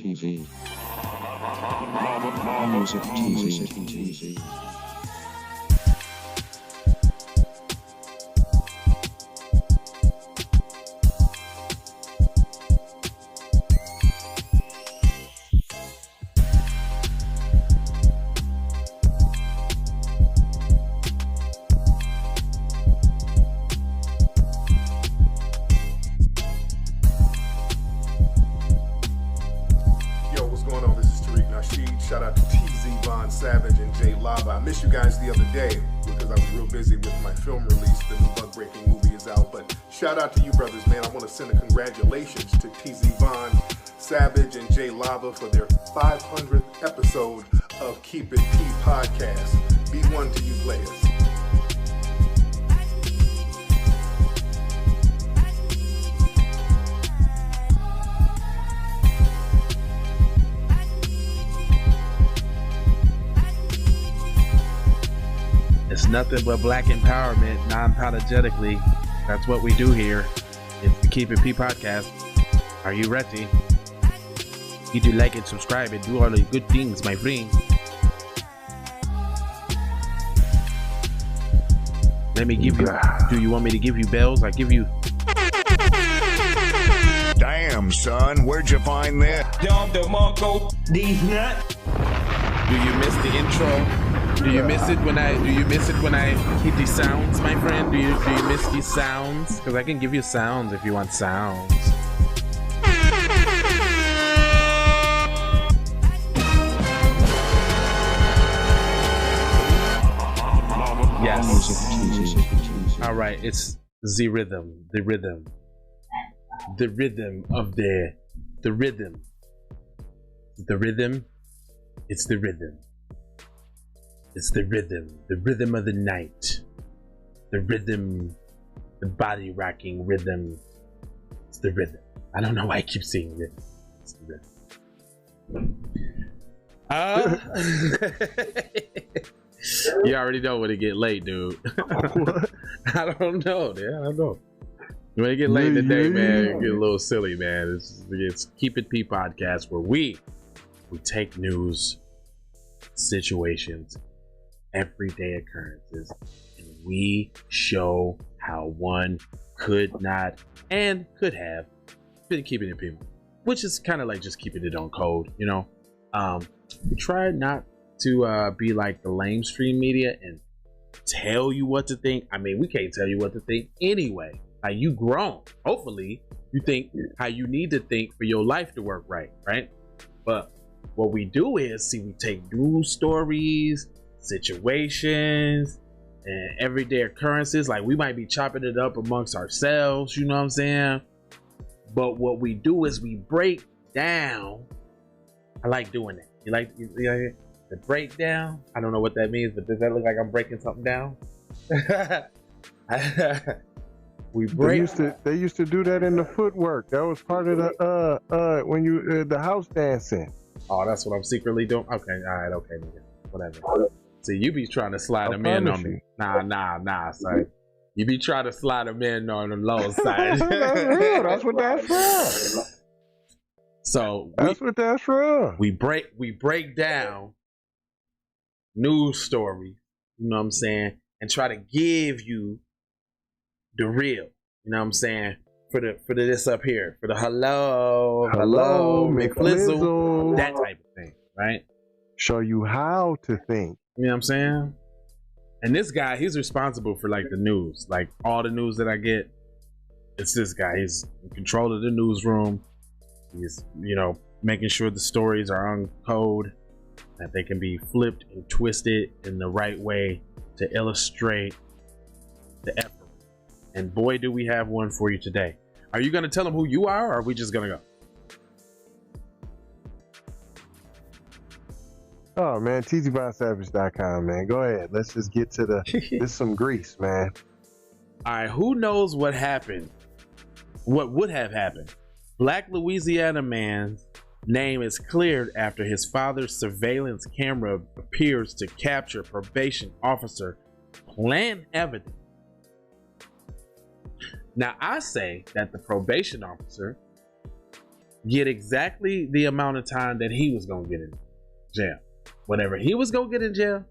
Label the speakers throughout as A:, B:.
A: TV. Music TV.
B: You guys the other day because I was real busy with my film release. The new Bug Breaking movie is out, but shout out to you brothers, man. I want to send a congratulations to TZ Von, Savage, and Jay Lava for their 500th episode of Keep It P podcast. Be one to you players.
C: It's nothing but black empowerment, non-apologetically. That's what we do here. It's the Keep It P podcast. Are you ready? You do like and subscribe and do all the good things, my friend. Let me give you. Do you want me to give you bells? I give you.
D: Damn, son, where'd you find this?
C: Do you miss the intro? Do you miss it when I hit the sounds, my friend? Do you miss these sounds? Because I can give you sounds if you want sounds. Yes. All right, it's the rhythm of the rhythm. The rhythm. It's the rhythm. It's the rhythm of the night, the rhythm, the body rocking rhythm. It's the rhythm. I don't know why I keep saying it. It's the rhythm. You already know when it get late, dude. I don't know, man. I don't know. When it get late today, man, it get a little silly, man. It's Keep It P podcast where we take news, situations, everyday occurrences, and we show how one could not and could have been keeping it people, which is kind of like just keeping it on code, you know. We try not to be like the lamestream media and tell you what to think. I mean, we can't tell you what to think anyway. Like, you grown, hopefully you think how you need to think for your life to work right? But what we do is we take news stories, situations, and everyday occurrences. Like, we might be chopping it up amongst ourselves, you know what I'm saying? But what we do is we break down. I like doing it. You like the breakdown? I don't know what that means, but does that look like I'm breaking something down? We break.
E: They used to do that in the footwork. That was part of the when you the house dancing.
C: Oh, that's what I'm secretly doing. Okay, all right, okay, whatever. See, you be trying to slide them in on me. Nah, son. You be trying to slide them in on the low side.
E: That's real. That's what that's for.
C: So
E: that's what that's for.
C: We break down news stories, you know what I'm saying, and try to give you the real, you know what I'm saying, for this up here, for the hello McFlizzle, that type of thing, right?
E: Show you how to think.
C: You know what I'm saying? And this guy, he's responsible for like the news, like all the news that I get. It's this guy. He's in control of the newsroom. He's, you know, making sure the stories are on code, that they can be flipped and twisted in the right way to illustrate the effort. And boy, do we have one for you today. Are you going to tell them who you are, or are we just going to go?
E: Oh man, tzbonsavage.com, man. Go ahead. Let's just get to this some grease, man.
C: All right, who knows what happened? What would have happened? Black Louisiana man's name is cleared after his father's surveillance camera appears to capture probation officer plant evidence. Now, I say that the probation officer get exactly the amount of time that he was gonna get in jail. Whatever he was gonna get in jail,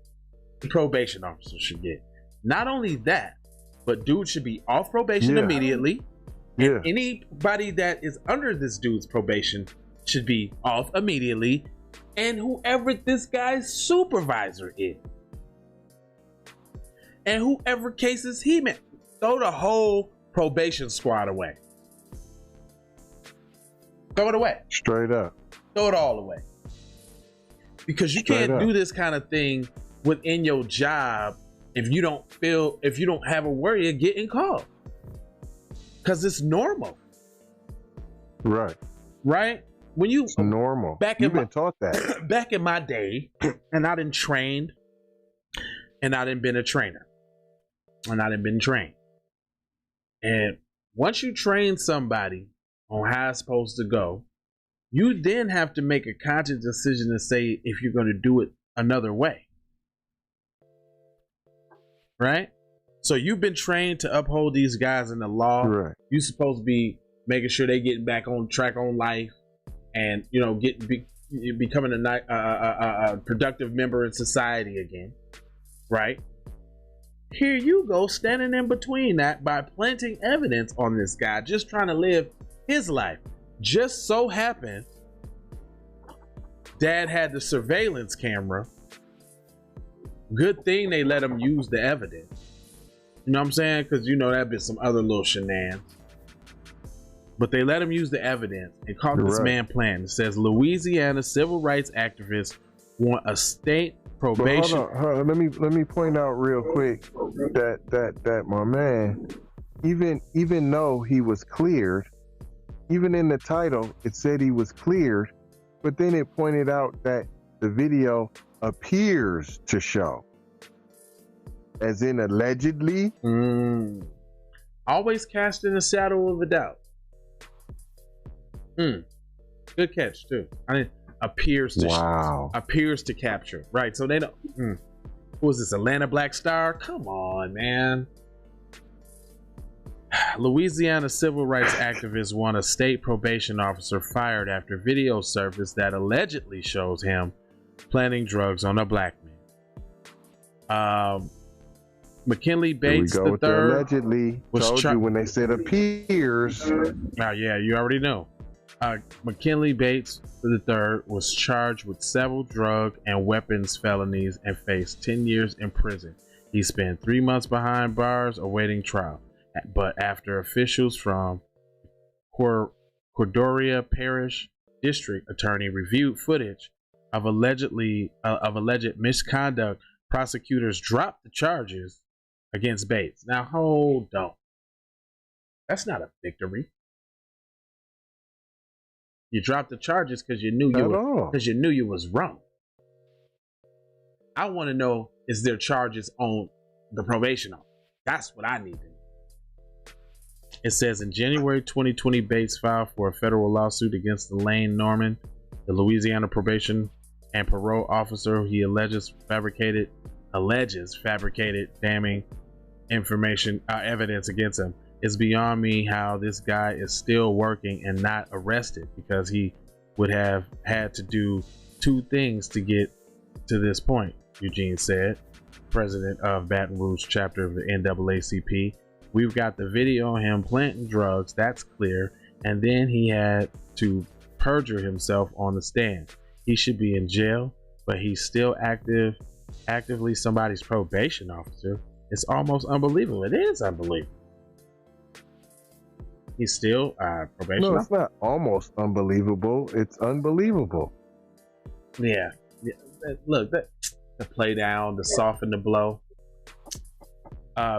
C: the probation officer should get. Not only that, but dude should be off probation immediately.
E: Yeah.
C: And anybody that is under this dude's probation should be off immediately. And whoever this guy's supervisor is. And whoever cases he met, throw the whole probation squad away. Throw it away.
E: Straight up.
C: Throw it all away. Because you can't do this kind of thing within your job if you don't have a worry of getting called. Because it's normal.
E: Right.
C: Right? When you
E: it's normal.
C: You've
E: been taught that.
C: Back in my day, and I done trained, and I done been a trainer. And I done been trained. And once you train somebody on how it's supposed to go, you then have to make a conscious decision to say if you're going to do it another way. Right? So you've been trained to uphold these guys in the law.
E: Right.
C: You're supposed to be making sure they getting back on track on life, and becoming a productive member in society again. Right? Here you go, standing in between that by planting evidence on this guy, just trying to live his life. Just so happened, Dad had the surveillance camera. Good thing they let him use the evidence. You know what I'm saying? Because that'd been some other little shenanigans. But they let him use the evidence and caught this man playing. It says Louisiana civil rights activists want a state probation.
E: Hold on. Let me point out real quick that my man, even though he was cleared, even in the title it said he was cleared, but then it pointed out that the video appears to show, as in allegedly.
C: Always cast in a shadow of a doubt. Good catch too. I mean, appears to capture. Right. So they don't. Who was this? Atlanta Black Star? Come on, man. Louisiana civil rights activists want a state probation officer fired after video surfaced that allegedly shows him planting drugs on a black man. McKinley Bates III
E: allegedly was told you when they said appears.
C: Yeah, you already know. McKinley Bates III was charged with several drug and weapons felonies and faced 10 years in prison. He spent 3 months behind bars awaiting trial. But after officials from Cordoria Parish District Attorney reviewed footage of alleged misconduct, prosecutors dropped the charges against Bates. Now hold on. That's not a victory. You dropped the charges because you knew you was wrong. I want to know, is there charges on the probation officer? That's what I need to know. It says in January 2020, Bates filed for a federal lawsuit against Elaine Norman, the Louisiana probation and parole officer he alleges fabricated damning evidence against him. It's beyond me how this guy is still working and not arrested, because he would have had to do 2 things to get to this point, Eugene said, president of Baton Rouge chapter of the NAACP. We've got the video of him planting drugs, that's clear, and then he had to perjure himself on the stand. He should be in jail, but he's still actively somebody's probation officer. It's almost unbelievable. It is unbelievable. He's still probation.
E: No, it's not almost unbelievable. It's unbelievable.
C: Yeah. Look, the play down, the soften the blow.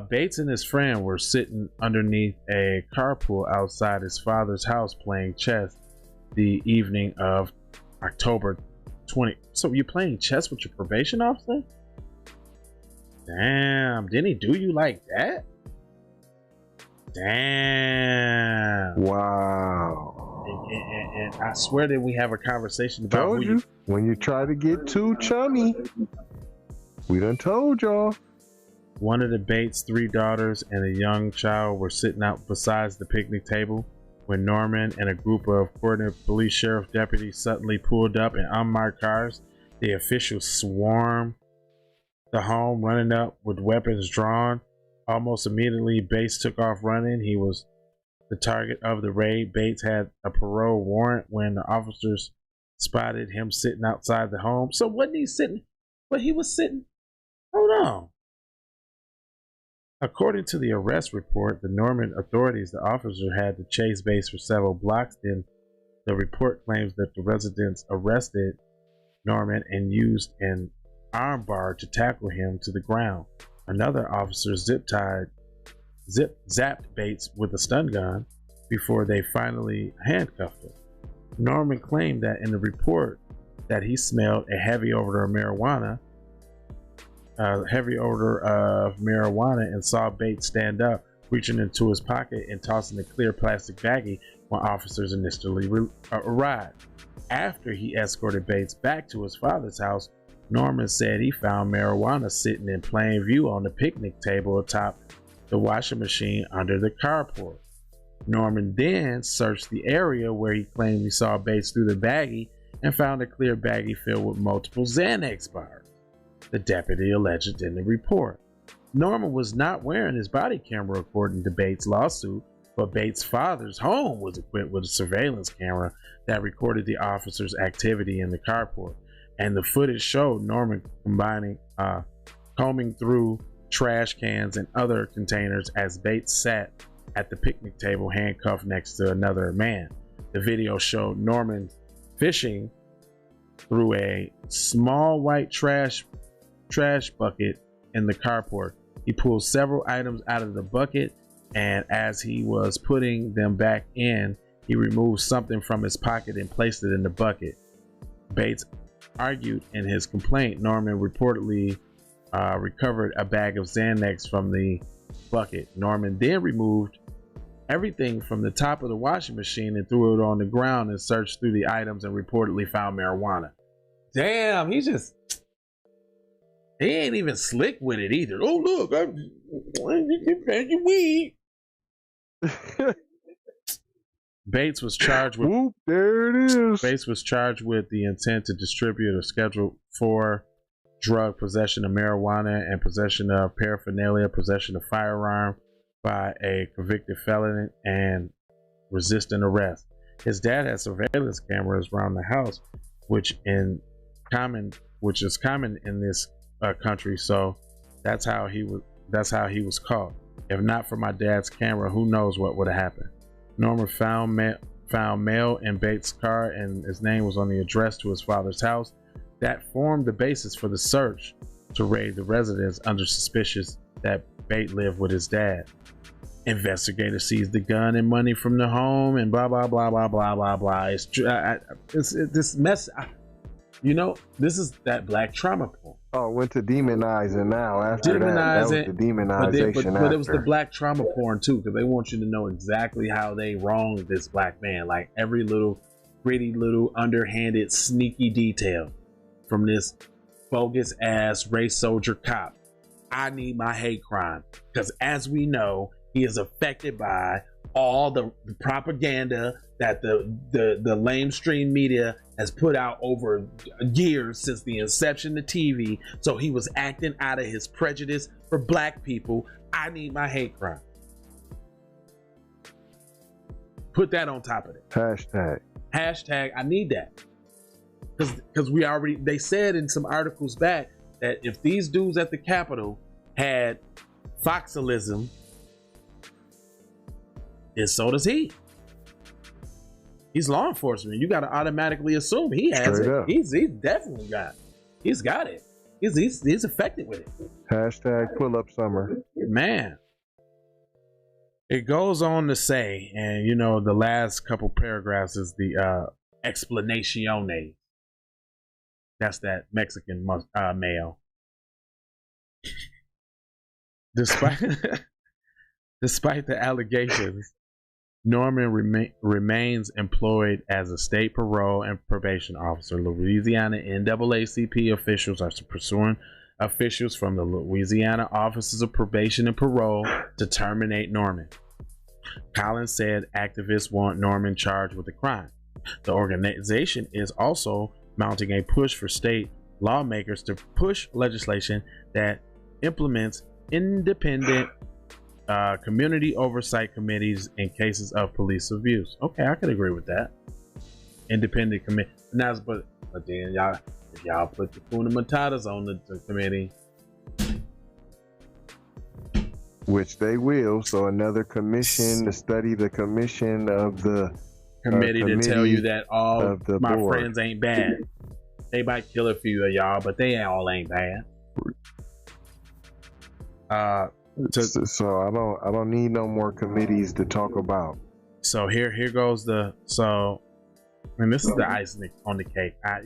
C: Bates and his friend were sitting underneath a carpool outside his father's house playing chess the evening of October 20. So you're playing chess with your probation officer? Damn, didn't he do you like that? Damn.
E: Wow.
C: And I swear that we have a conversation about
E: told you when you try to get too chummy. We done told y'all.
C: One of the Bates' 3 daughters and a young child were sitting out beside the picnic table. when Norman and a group of coordinated police sheriff deputies suddenly pulled up in unmarked cars. The officials swarmed the home, running up with weapons drawn. Almost immediately, Bates took off running. He was the target of the raid. Bates had a parole warrant when the officers spotted him sitting outside the home. So wasn't he sitting? But he was sitting. Hold on. According to the arrest report, the Norman authorities, the officer had to chase Bates for several blocks. Then the report claims that the residents arrested Norman and used an armbar to tackle him to the ground. Another officer zapped Bates with a stun gun before they finally handcuffed him. Norman claimed that in the report that he smelled a heavy odor of marijuana, and saw Bates stand up, reaching into his pocket and tossing a clear plastic baggie when officers initially arrived. After he escorted Bates back to his father's house, Norman said he found marijuana sitting in plain view on the picnic table atop the washing machine under the carport. Norman then searched the area where he claimed he saw Bates through the baggie and found a clear baggie filled with multiple Xanax bars, the deputy alleged in the report. Norman was not wearing his body camera according to Bates' lawsuit, but Bates' father's home was equipped with a surveillance camera that recorded the officer's activity in the carport, and the footage showed Norman combing through trash cans and other containers as Bates sat at the picnic table handcuffed next to another man. The video showed Norman fishing through a small white trash bucket in the carport. He pulled several items out of the bucket, and as he was putting them back in, he removed something from his pocket and placed it in the bucket. Bates argued in his complaint Norman reportedly recovered a bag of Xanax from the bucket. Norman then removed everything from the top of the washing machine and threw it on the ground and searched through the items and reportedly found marijuana. Damn, he ain't even slick with it either. Oh, look, I'm weed. Bates was charged with
E: Whoop, there it is.
C: Bates was charged with the intent to distribute a Schedule 4 drug, possession of marijuana, and possession of paraphernalia, possession of firearm by a convicted felon, and resisting arrest. His dad had surveillance cameras around the house, which is common in this country. So that's how he was caught. If not for my dad's camera, who knows what would have happened. Norman found mail in Bates' car, and his name was on the address to his father's house. That formed the basis for the search to raid the residence under suspicion that Bates lived with his dad. Investigators seized the gun and money from the home, and blah blah blah blah blah blah blah. It's this mess. This is that black trauma porn.
E: Oh, it went to demonizing now. After that was the demonization.
C: But it was the black trauma porn too, because they want you to know exactly how they wronged this black man, like every little gritty, little underhanded, sneaky detail from this bogus ass race soldier cop. I need my hate crime, because as we know, he is affected by all the propaganda that the lamestream media has put out over years since the inception of TV. So he was acting out of his prejudice for black people. I need my hate crime. Put that on top of it. Hashtag I need that. Because they said in some articles back that if these dudes at the Capitol had foxalism, and so does he. He's law enforcement. You got to automatically assume he has it. He's definitely got it. He's got it. He's affected with it.
E: Hashtag pull up summer.
C: Man. It goes on to say, and the last couple paragraphs is the explanaciones. That's that Mexican male. Despite the allegations, Norman remains employed as a state parole and probation officer. Louisiana NAACP officials are pursuing officials from the Louisiana Offices of Probation and Parole to terminate Norman. Collins said activists want Norman charged with the crime. The organization is also mounting a push for state lawmakers to push legislation that implements independent community oversight committees in cases of police abuse. Okay, I could agree with that. Independent committee. But then y'all, if y'all put the Kuna Matatas on the committee,
E: which they will. So another commission to study the commission of the
C: committee to tell you that all
E: of the
C: my
E: board.
C: friends ain't bad. They might kill a few of y'all, but they all ain't bad.
E: So I don't need no more committees to talk about.
C: So here goes and this is the icing on the cake. I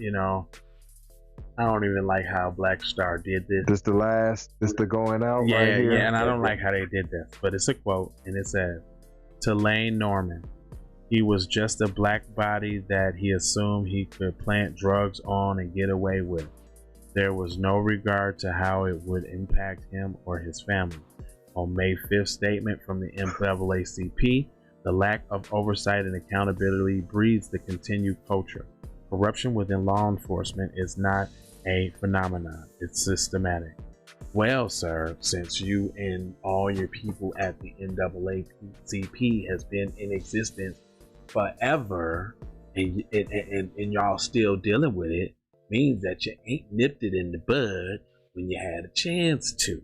C: don't even like how Black Star did this.
E: This the going out
C: Yeah,
E: right here.
C: yeah, and I don't like how they did this, but it's a quote, and it says, "To Lane Norman, he was just a black body that he assumed he could plant drugs on and get away with. There was no regard to how it would impact him or his family." On May 5th statement from the NAACP, the lack of oversight and accountability breeds the continued culture. Corruption within law enforcement is not a phenomenon, it's systematic. Well, sir, since you and all your people at the NAACP has been in existence forever, and y'all still dealing with it, means that you ain't nipped it in the bud when you had a chance to.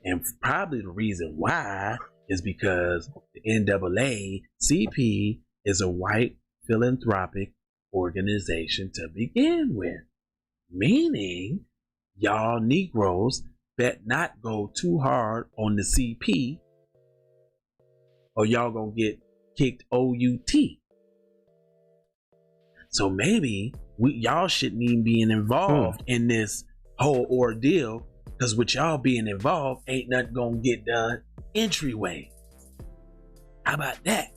C: And probably the reason why is because the NAACP is a white philanthropic organization to begin with. Meaning, y'all Negroes bet not go too hard on the CP or y'all gonna get kicked OUT. So maybe y'all shouldn't even be involved in this whole ordeal, because with y'all being involved, ain't nothing gonna get done entryway. How about that?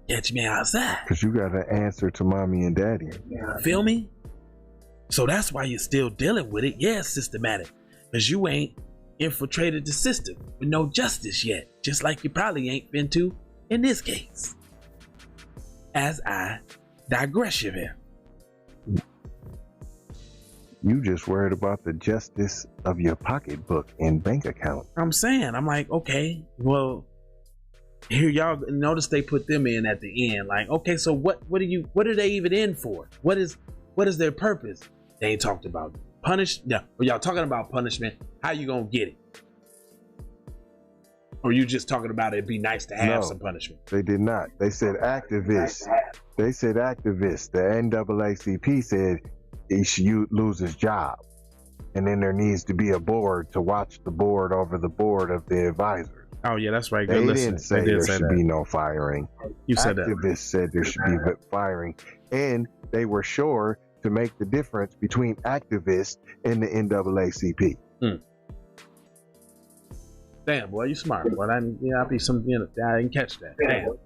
C: Catch me outside.
E: Because you got to answer to mommy and daddy.
C: Feel me? So that's why you're still dealing with it. Yeah, it's systematic. Because you ain't infiltrated the system with no justice yet. Just like you probably ain't been to in this case. As I digress here.
E: You just worried about the justice of your pocketbook and bank account.
C: I'm saying, I'm like, okay, well, here y'all notice they put them in at the end. Like, okay, so what are they even in for? What is their purpose? They ain't talked about punishment. No, but y'all talking about punishment. How you gonna get it? Or you just talking about it'd be nice to have some punishment?
E: They did not. They said activists. The NAACP said he should lose his job. And then there needs to be a board to watch the board over the board of the advisors.
C: Oh yeah, that's right.
E: They didn't say there should be no firing.
C: You said that.
E: Activists said there should be firing. And they were sure to make the difference between activists and the NAACP.
C: Damn, boy, you smart. But I didn't catch that. Damn.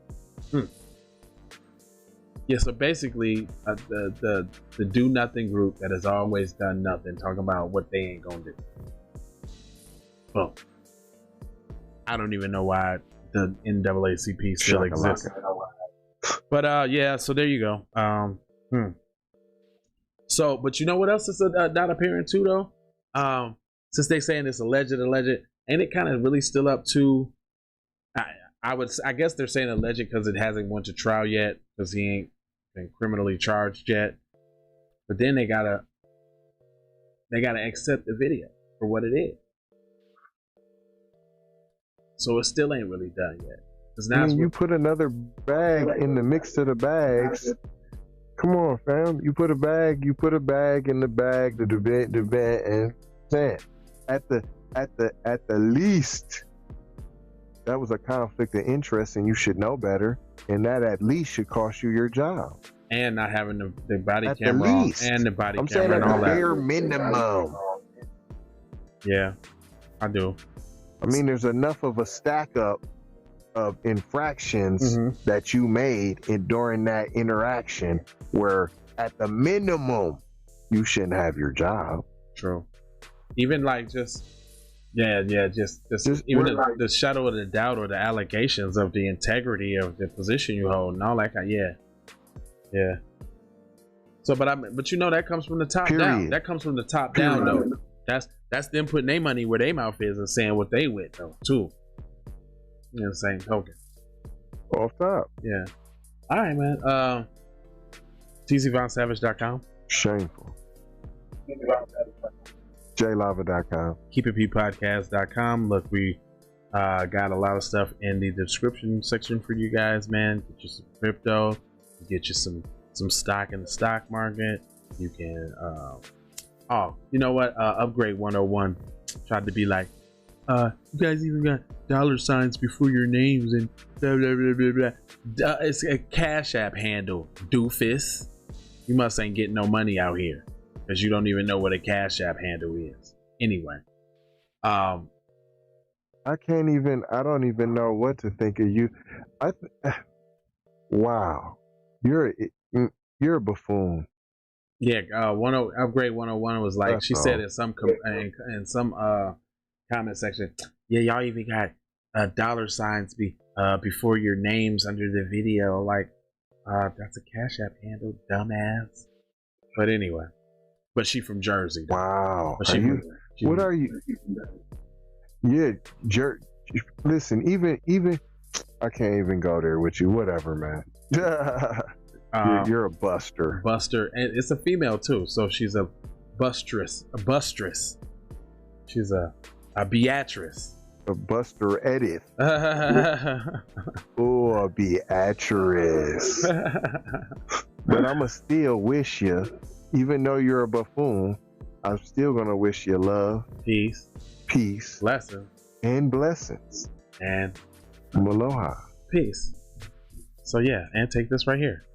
C: Yeah, so basically, the do nothing group that has always done nothing, talking about what they ain't gonna do. Well, I don't even know why the NAACP still exists. But yeah, so there you go. So, but you know what else is not apparent too, though? Since they saying it's alleged, ain't it kind of really still up to? I guess they're saying alleged because it hasn't went to trial yet, because he ain't been criminally charged yet. But then they gotta accept the video for what it is. So it still ain't really done yet.
E: I mean, you put another bag in the mix of the bags. Come on, fam. You put a bag in the bag, the debate, and saying at the least, that was a conflict of interest, and you should know better. And that at least should cost you your job.
C: And not having the body
E: at
C: camera
E: the
C: on,
E: least.
C: and the body
E: I'm
C: camera
E: saying
C: and
E: at
C: all
E: the
C: that.
E: bare minimum.
C: Yeah, I do.
E: I mean, there's enough of a stack up of infractions that you made during that interaction where at the minimum you shouldn't have your job.
C: True. Even like just Just even the shadow of the doubt or the allegations of the integrity of the position you hold and all that kind. Yeah. So, but you know that comes from the top down. That comes from the top down though. That's them putting their money where their mouth is and saying what they with though too. You know, same token.
E: Off top.
C: Yeah. All right, man. TZVonSavage.com.
E: Shameful. JLava.com.
C: KeepItPodcast.com. Look, we got a lot of stuff in the description section for you guys, man. Get you some crypto, get you some stock in the stock market. You can you know what? Upgrade 101 tried to be like, you guys even got $ before your names and blah blah blah blah blah. It's a Cash App handle, doofus. You must ain't getting no money out here because you don't even know what a Cash App handle is. Anyway,
E: I don't even know what to think of you. Wow, you're a buffoon.
C: Yeah, Upgrade 101 was like, she said in some comment section, yeah, y'all even got $signs before your names under the video. Like, that's a Cash App handle, dumbass. But anyway, but she from Jersey. Though.
E: Wow.
C: What
E: are you? Yeah, listen, even I can't even go there with you. Whatever, man. You're a buster.
C: And it's a female too, so she's a bustress. She's a Beatrice.
E: A Buster Edith. Oh, a Beatrice. But I'ma still wish you, even though you're a buffoon, I'm still gonna wish you love,
C: peace, blessings,
E: and blessings,
C: and
E: aloha,
C: peace. So yeah, and take this right here.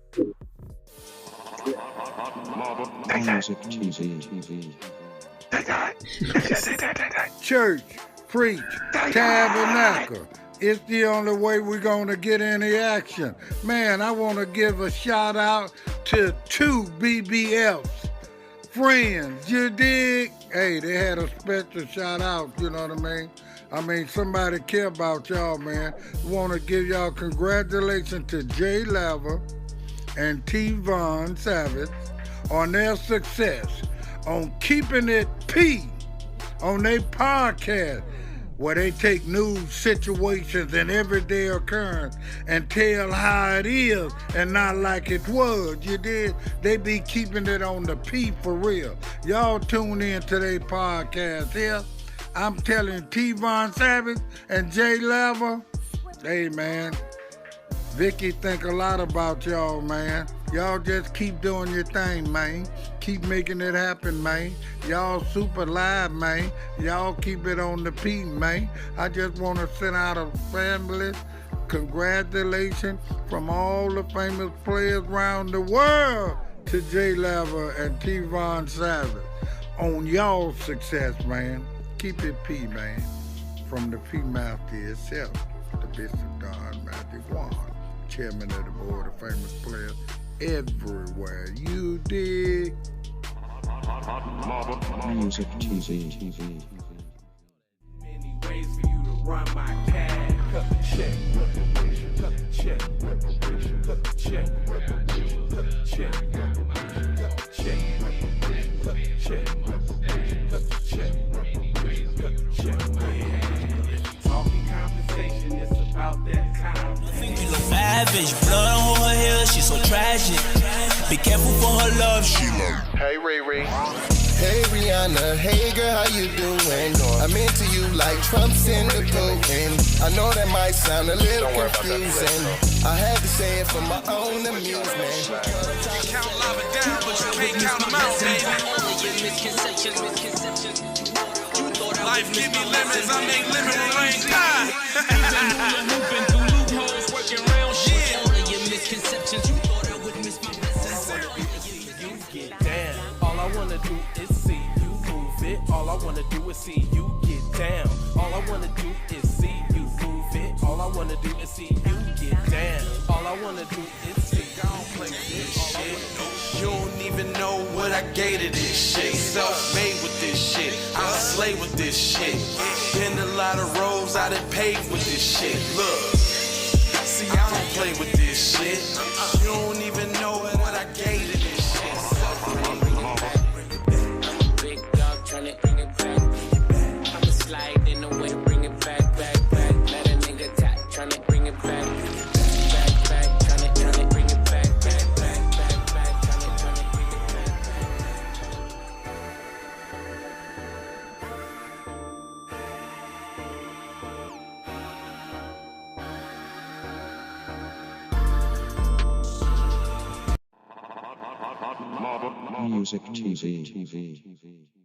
F: Church, preach, tabernacle. It's the only way we're going to get any action. Man, I want to give a shout out to 2 BBFs. Friends, you dig? Hey, they had a special shout out, you know what I mean? I mean, somebody care about y'all, man. Want to give y'all congratulations to Jay Lava and T-Von Savage on their success on Keeping It P on their podcast, where they take news situations and everyday occurrence and tell how it is and not like it was. You did? They be keeping it on the P for real. Y'all tune in to their podcast here. I'm telling T-Von Savage and Jay Lava, hey man, Vicky think a lot about y'all, man. Y'all just keep doing your thing, man. Keep making it happen, man. Y'all super live, man. Y'all keep it on the P, man. I just want to send out a family congratulations from all the famous players around the world to Jay Lava and T-Von Savage on y'all's success, man. Keep it P, man. From the P Master itself, the Bishop Don Magic Wand, chairman of the board of famous players everywhere. You dig?
A: Music TV.
G: Many ways for you to run my cash. Cut the check, reparation. Cut the check, reparation. Cut the check, reparation. Cut the check, reparation. Cut the check, reparation. Cut the check, reparation. Cut the check, reparation. Cut the check. Talking compensation, it's about that time.
H: You look savage, blood on her hair, she's so tragic. Be careful for her love, she low.
I: Hey Riri. Hey Rihanna, hey girl, how you doing? I'm into you like Trump's in the cocaine. I know that might sound a little confusing. I had to say it for my own amusement.
H: Count love it down, but you can't count them out, baby. Life give me lemons, I make lemon rain. Moving through loopholes, working round shit. All of your misconceptions, you thought I would miss my blessings.
G: You get down. All I wanna do is see you move it. All I wanna do is see you get down. All I wanna do is see you move it. All I wanna do is see you get down. All I wanna do is see you play this shit. You don't even even know what I gave to this shit. Self-made with this shit, I slay with this shit. Been a lot of roads I done paved with this shit. Look, see, I don't play with this shit. You don't even know what I gave to this shit. Self-made.
H: I'm a big dog tryna bring it back. I'ma slide in the way to bring it back. Let a nigga tap tryna bring it back. Tryna bring it back. Tryna bring it
A: Music TV.